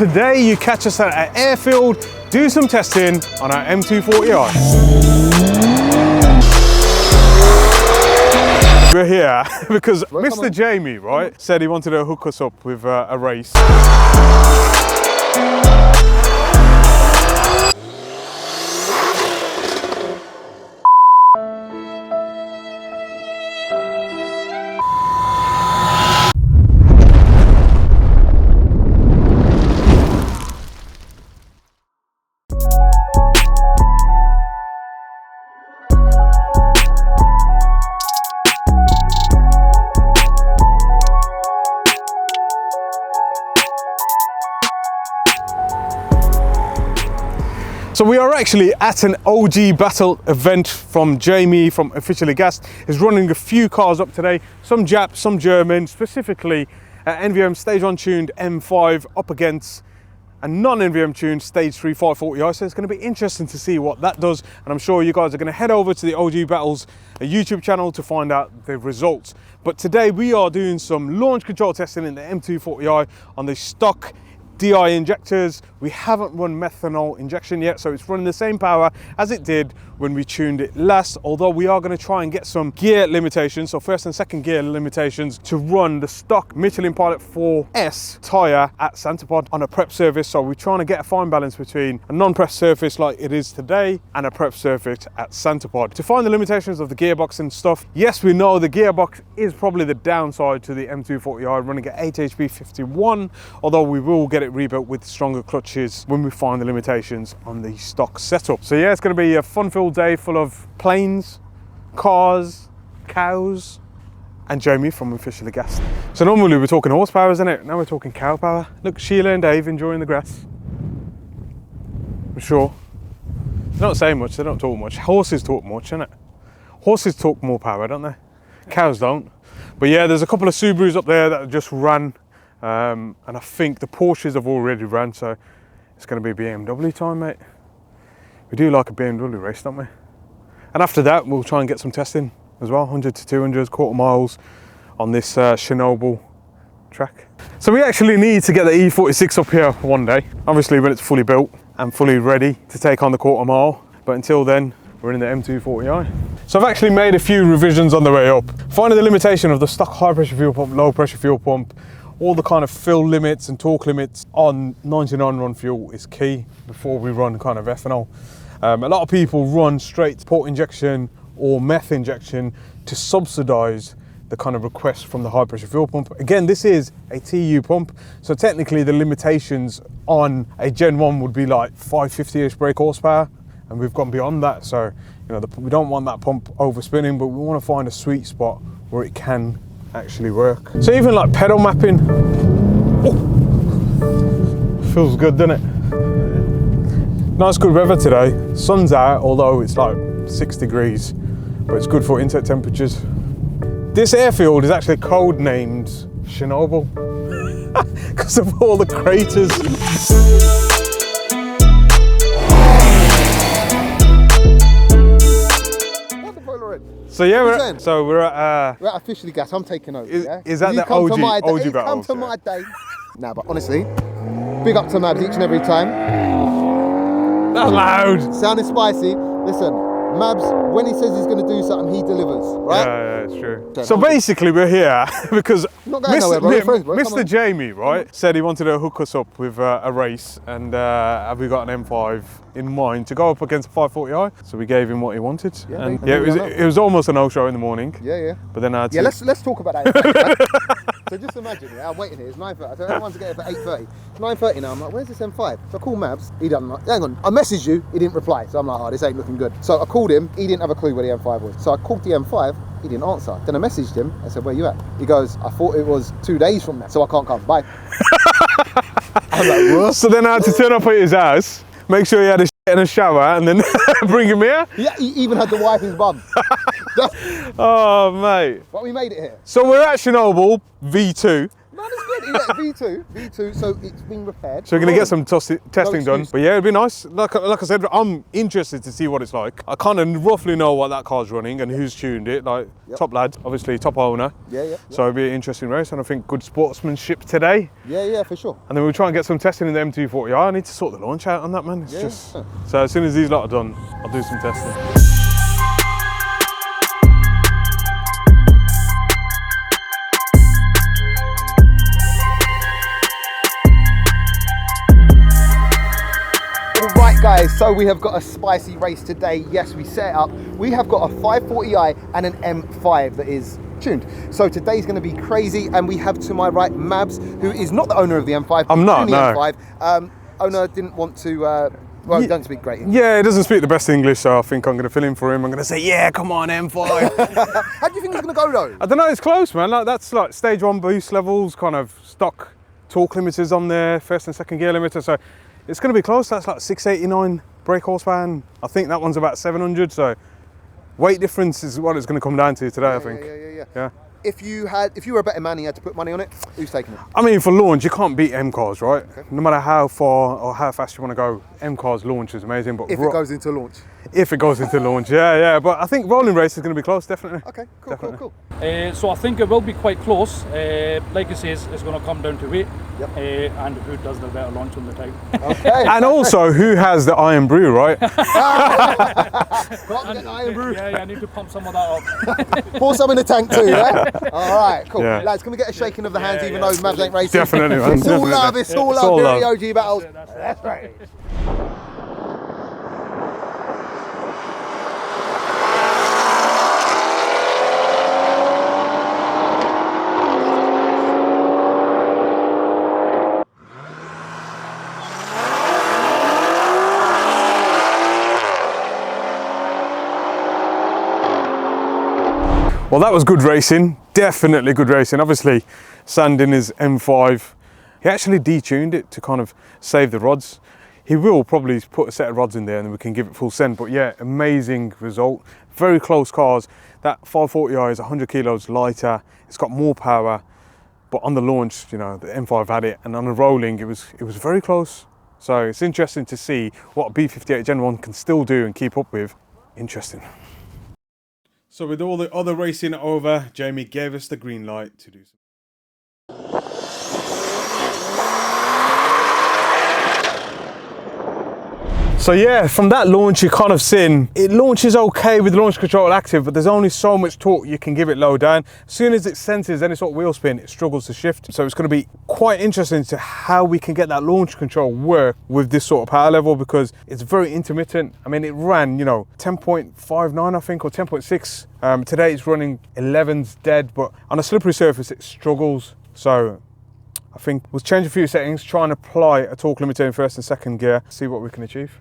today you catch us at an airfield, do some testing on our M240i. We're here because Mr. Jamie, right, said he wanted to hook us up with a race. So we are actually at an OG battle event from Jamie from Officially Gassed. He's running a few cars up today, some Jap, some German, specifically NVM stage 1 tuned M5 up against a non-NVM tuned stage 3 540i. So it's going to be interesting to see what that does, and I'm sure you guys are going to head over to the OG Battles YouTube channel to find out the results. But today we are doing some launch control testing in the M240i on the stock DI injectors. We haven't run methanol injection yet, so it's running the same power as it did when we tuned it last, although we are going to try and get some gear limitations, so first and second gear limitations, to run the stock Michelin Pilot 4S tyre at Santapod on a prep surface. So we're trying to get a fine balance between a non-prep surface like it is today and a prep surface at Santapod. To find the limitations of the gearbox and stuff, yes, we know the gearbox is probably the downside to the M240i running at 8 HP 51, although we will get it rebuilt with stronger clutches when we find the limitations on the stock setup. So yeah, it's going to be a fun-filled day full of planes, cars, cows, and Jamie from Officially Gassed. So normally we're talking horsepower, isn't it? Now we're talking cow power. Look, Sheila and Dave enjoying the grass. I'm sure. They don't say much, they don't talk much. Horses talk much, innit? Horses talk more power, don't they? Cows don't. But yeah, there's a couple of Subarus up there that just ran. And I think the Porsches have already ran, so it's going to be BMW time, mate. We do like a BMW race, don't we? And after that, we'll try and get some testing as well, 100 to 200 quarter miles on this Chernobyl track. So we actually need to get the E46 up here one day, obviously when it's fully built and fully ready to take on the quarter mile. But until then, we're in the M240i. So I've actually made a few revisions on the way up. Finding the limitation of the stock high pressure fuel pump, low pressure fuel pump, all the kind of fill limits and torque limits on 99 run fuel is key before we run kind of ethanol. A lot of people run straight port injection or meth injection to subsidize the kind of request from the high pressure fuel pump. Again, this is a TU pump, so technically the limitations on a Gen 1 would be like 550-ish brake horsepower, and we've gone beyond that. So, you know, we don't want that pump overspinning, but we want to find a sweet spot where it can actually work. So even like pedal mapping, feels good, doesn't it? Nice good weather today. Sun's out, although it's like 6 degrees, but it's good for inset temperatures. This airfield is actually code named Chernobyl because of all the craters. So yeah, we're at Officially Gassed. I'm taking over. Is that the OG Battles? Come to my day. Nah, but honestly, big up to Mabs each and every time. That's loud. Sounding spicy. Listen, Mabs, when he says he's going to do something, he delivers, right? Yeah, it's true. So basically we're here because Mr. Jamie, right, said he wanted to hook us up with a race, and have we got an M5 in mind to go up against a 540i? So we gave him what he wanted. Yeah, and it was almost a no-show in the morning. Yeah. But then I had to... Yeah, let's talk about that. So just imagine, I'm waiting here, it's 9:30. I tell everyone to get here for 8:30. It's 9:30 now, I'm like, where's this M5? So I call Mabs, he doesn't like, hang on, I messaged you, he didn't reply. So I'm like, oh, this ain't looking good. So I called him, he didn't have a clue where the M5 was. So I called the M5, he didn't answer. Then I messaged him, I said, where you at? He goes, I thought it was 2 days from now, so I can't come, bye. I was like, what? So then I had to turn up at his house, make sure he had a shit and a shower, and then bring him here? Yeah, he even had to wipe his bum. Oh, mate. But we made it here. So we're at Chernobyl V2. man, it's good. Yeah, V2, so it's been repaired. So we're going to get some testing done. But yeah, it'd be nice. Like I said, I'm interested to see what it's like. I kind of roughly know what that car's running and who's tuned it. Like, top lad, obviously top owner. Yeah. So it'll be an interesting race, and I think good sportsmanship today. Yeah, for sure. And then we'll try and get some testing in the M240i. I need to sort the launch out on that, man. It's just... So as soon as these lot are done, I'll do some testing. Right guys, so we have got a spicy race today. Yes, we set it up. We have got a 540i and an M5 that is tuned. So today's going to be crazy, and we have to my right Mabs, who is not the owner of the M5. I'm not, no. M5. Owner didn't want to, well, he doesn't speak great English. Yeah, he doesn't speak the best English, so I think I'm going to fill in for him. I'm going to say, yeah, come on, M5. How do you think it's going to go though? I don't know, it's close, man. Like, that's like stage 1 boost levels, kind of stock torque limiters on there, first and second gear limiter. So it's going to be close. That's like 689 brake horsepower, and I think that one's about 700. So weight difference is what it's going to come down to today, I think. Yeah. If you were a betting man and you had to put money on it, who's taking it? I mean, for launch, you can't beat M cars, right? Okay. No matter how far or how fast you want to go, M cars launch is amazing. But if it goes into launch. If it goes into launch, yeah. But I think rolling race is going to be close, definitely. Okay, cool. So I think it will be quite close. Like you say, it's going to come down to weight, and who does the better launch on the time. Okay. And also, who has the iron brew, right? Iron brew. Yeah, I need to pump some of that up. Pour some in the tank too, yeah? All right, cool. Yeah. Lads, can we get a shaking of the hands even though Mabs ain't racing? Definitely, man. It's all love, it's all love. Dirty OG battles. That's right. Well, that was good racing, definitely good racing. Obviously, sanding his M5. He actually detuned it to kind of save the rods. He will probably put a set of rods in there and then we can give it full send. But yeah, amazing result. Very close cars. That 540i is 100 kilos lighter. It's got more power. But on the launch, you know, the M5 had it, and on the rolling, it was very close. So it's interesting to see what a B58 Gen 1 can still do and keep up with. Interesting. So with all the other racing over, Jamie gave us the green light to do something. So yeah, from that launch, you kind of seen, it launches okay with launch control active, but there's only so much torque you can give it low down. As soon as it senses any sort of wheel spin, it struggles to shift. So it's going to be quite interesting to how we can get that launch control work with this sort of power level, because it's very intermittent. I mean, it ran, you know, 10.59, I think, or 10.6. Today it's running 11s dead, but on a slippery surface, it struggles. So I think we'll change a few settings, try and apply a torque limiter in first and second gear, see what we can achieve.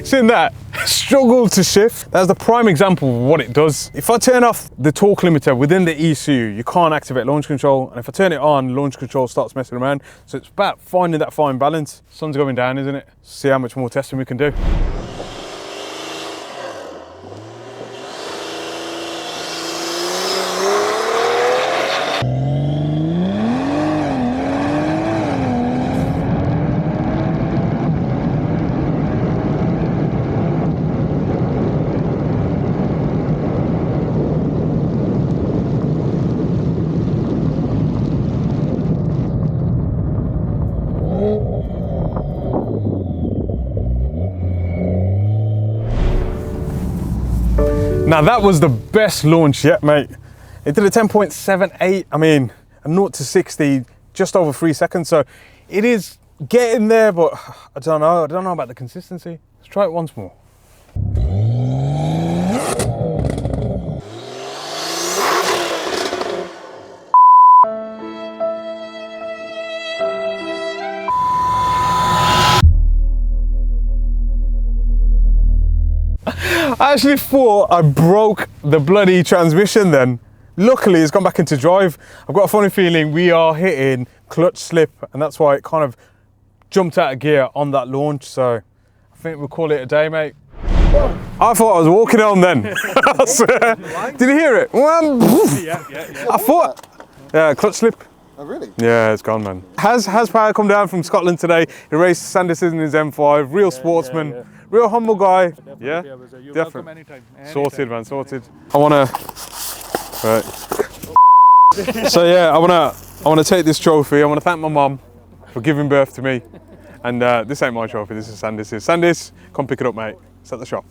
Seeing that, struggle to shift. That's the prime example of what it does. If I turn off the torque limiter within the ECU, you can't activate launch control. And if I turn it on, launch control starts messing around. So it's about finding that fine balance. Sun's going down, isn't it? See how much more testing we can do. Now that was the best launch yet, mate. It did a 10.78. I mean, a 0 to 60, just over 3 seconds. So it is getting there, but I don't know about the consistency. Let's try it once more. I actually thought I broke the bloody transmission then. Luckily, it's gone back into drive. I've got a funny feeling we are hitting clutch slip, and that's why it kind of jumped out of gear on that launch. So I think we'll call it a day, mate. I thought I was walking home then. I swear. Did you hear it? Yeah. I thought. Yeah, clutch slip. Oh, really? Yeah, it's gone, man. Has Power come down from Scotland today? He raced Sanderson in his M5. Real sportsman, real humble guy. Yeah, You're definitely. welcome anytime. Sorted, man. Sorted. I wanna. Right. So yeah, I wanna take this trophy. I wanna thank my mum for giving birth to me. And this ain't my trophy. This is Sandis'. Sandis, come pick it up, mate. It's at the shop.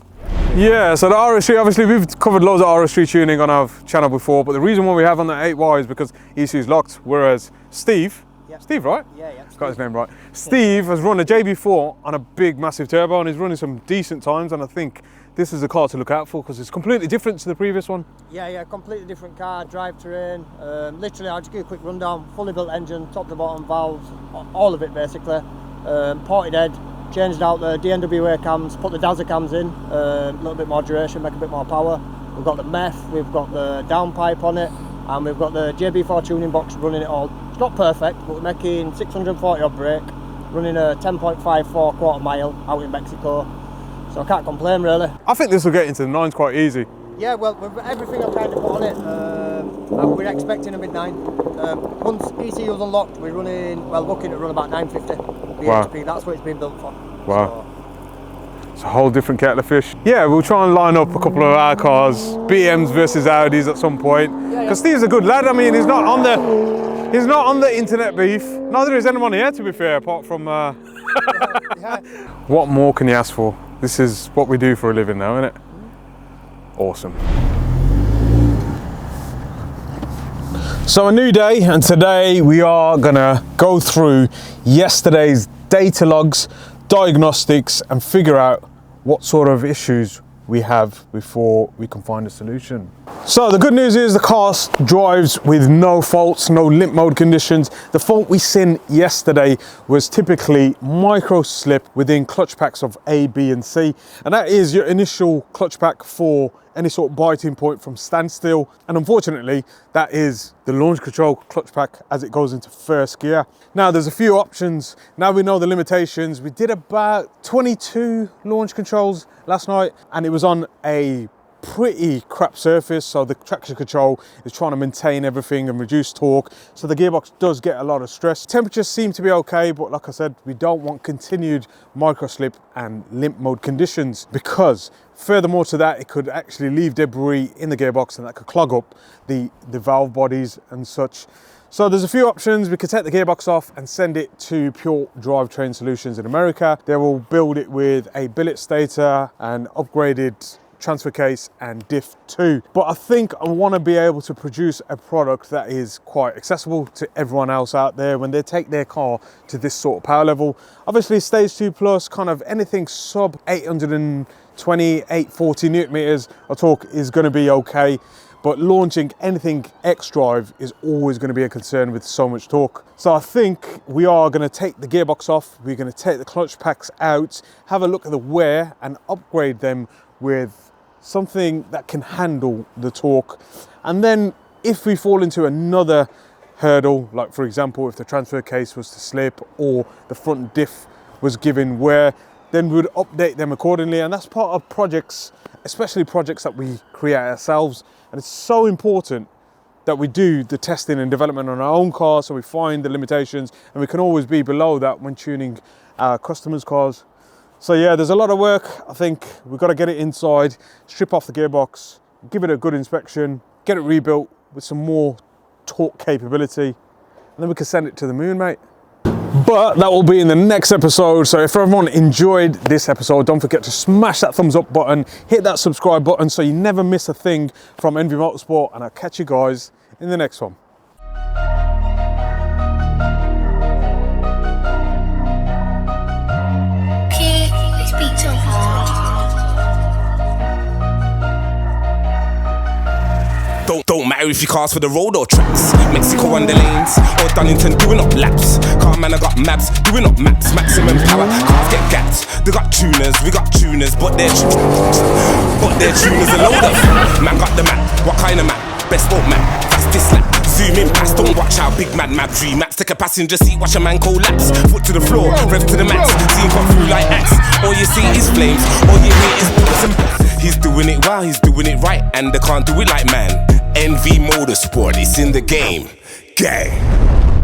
Yeah, so the RS3, obviously we've covered loads of RS3 tuning on our channel before, but the reason why we have on the 8Y is because ECU is locked, whereas Steve, Steve, right? Yeah. Got his name right. Steve has run a JB4 on a big, massive turbo, and he's running some decent times, and I think this is a car to look out for because it's completely different to the previous one. Yeah, completely different car, drivetrain. Literally, I'll just give you a quick rundown. Fully built engine, top to bottom, valves, all of it basically. Ported head, changed out the DNWA cams, put the Dazza cams in, a little bit more duration, make a bit more power. We've got the MEF, we've got the downpipe on it, and we've got the JB4 tuning box running it all. It's not perfect, but we're making 640 odd brake, running a 10.54 quarter mile out in Mexico. So I can't complain really. I think this will get into the 9s quite easy. Yeah, well, with everything I've kind of put on it, we're expecting a mid-9. Once ECU's unlocked, we're running, well, looking to run about 950 BHP. That's what it's been built for. Wow. It's a whole different kettle of fish. Yeah, we'll try and line up a couple of our cars, BMs versus Audis at some point. Because Steve's a good lad. I mean, he's not on the internet beef. Neither is anyone here, to be fair, apart from. What more can you ask for? This is what we do for a living now, isn't it? Awesome. So a new day, and today we are gonna go through yesterday's data logs, diagnostics, and figure out what sort of issues we have before we can find a solution. So the good news is the car drives with no faults, no limp mode conditions. The fault we seen yesterday was typically micro slip within clutch packs of A, B and C, and that is your initial clutch pack for any sort of biting point from standstill, and unfortunately that is the launch control clutch pack as it goes into first gear. Now there's a few options. Now we know the limitations. We did about 22 launch controls last night, and it was on a pretty crap surface, so the traction control is trying to maintain everything and reduce torque, so the gearbox does get a lot of stress. Temperatures seem to be okay, but like I said, we don't want continued micro slip and limp mode conditions, because furthermore to that, it could actually leave debris in the gearbox and that could clog up the valve bodies and such. So there's a few options. We could take the gearbox off and send it to Pure Drivetrain Solutions in America. They will build it with a billet stator and upgraded transfer case and diff 2. But I think I want to be able to produce a product that is quite accessible to everyone else out there when they take their car to this sort of power level. Obviously stage 2 plus, kind of anything sub 820, 840 newton meters of torque is going to be okay. But launching anything X-Drive is always going to be a concern with so much torque. So I think we are going to take the gearbox off, we're going to take the clutch packs out, have a look at the wear and upgrade them with something that can handle the torque. And then if we fall into another hurdle, like for example, if the transfer case was to slip or the front diff was given wear, then we would update them accordingly. And that's part of projects, especially projects that we create ourselves. And it's so important that we do the testing and development on our own car, so we find the limitations, and we can always be below that when tuning our customers' cars. So yeah, there's a lot of work. I think we've got to get it inside, strip off the gearbox, give it a good inspection, get it rebuilt with some more torque capability, and then we can send it to the moon, mate. But that will be in the next episode. So if everyone enjoyed this episode, don't forget to smash that thumbs up button, hit that subscribe button so you never miss a thing from Envy Motorsport, and I'll catch you guys in the next one. Don't matter if you cars for the road or tracks. Mexico on the lanes or Dunnington doing up laps. Car man, I got maps doing up maps. Maximum power, cars get gapped. They got tuners, we got tuners, but they're tuners a load of. Man got the map, what kind of map? Best boat map, fastest lap. zooming past, don't watch how big mad map dream maps. Take a passenger seat, watch a man collapse. Foot to the floor, rev to the max. Seeing come through like axe. All you see is flames, all you hear is bullets and bats. He's doing it well, he's doing it right, and they can't do it like man. NV Motorsport, it's in the game. Gang.